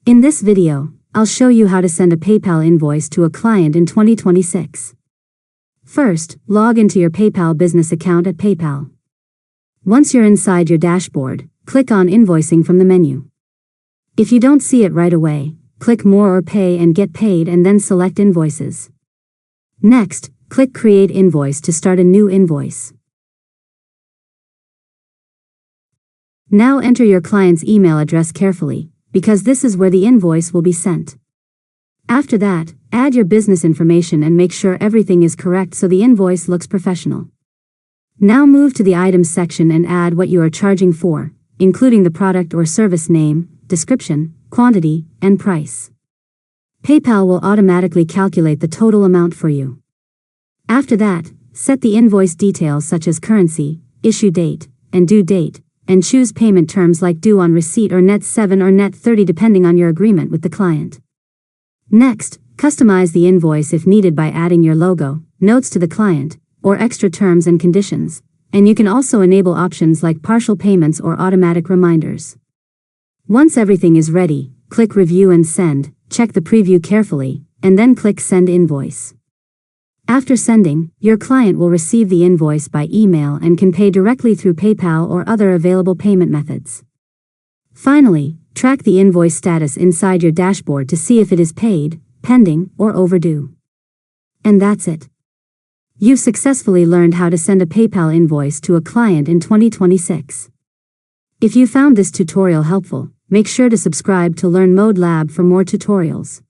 In this video, I'll show you how to send a PayPal invoice to a client in 2026. First, log into your PayPal business account at PayPal. Once you're inside your dashboard, click on Invoicing from the menu. If you don't see it right away, click More or Pay and Get Paid and then select Invoices. Next, click Create Invoice to start a new invoice. Now enter your client's email address carefully, because this is where the invoice will be sent. After that, add your business information and make sure everything is correct so the invoice looks professional. Now move to the Items section and add what you are charging for, including the product or service name, description, quantity, and price. PayPal will automatically calculate the total amount for you. After that, set the invoice details such as currency, issue date, and due date, and choose payment terms like due on receipt or net 7 or net 30 depending on your agreement with the client. Next, customize the invoice if needed by adding your logo, notes to the client, or extra terms and conditions, and you can also enable options like partial payments or automatic reminders. Once everything is ready, click Review and Send, check the preview carefully, and then click Send Invoice. After sending, your client will receive the invoice by email and can pay directly through PayPal or other available payment methods. Finally, track the invoice status inside your dashboard to see if it is paid, pending, or overdue. And that's it. You've successfully learned how to send a PayPal invoice to a client in 2026. If you found this tutorial helpful, make sure to subscribe to Learn Mode Lab for more tutorials.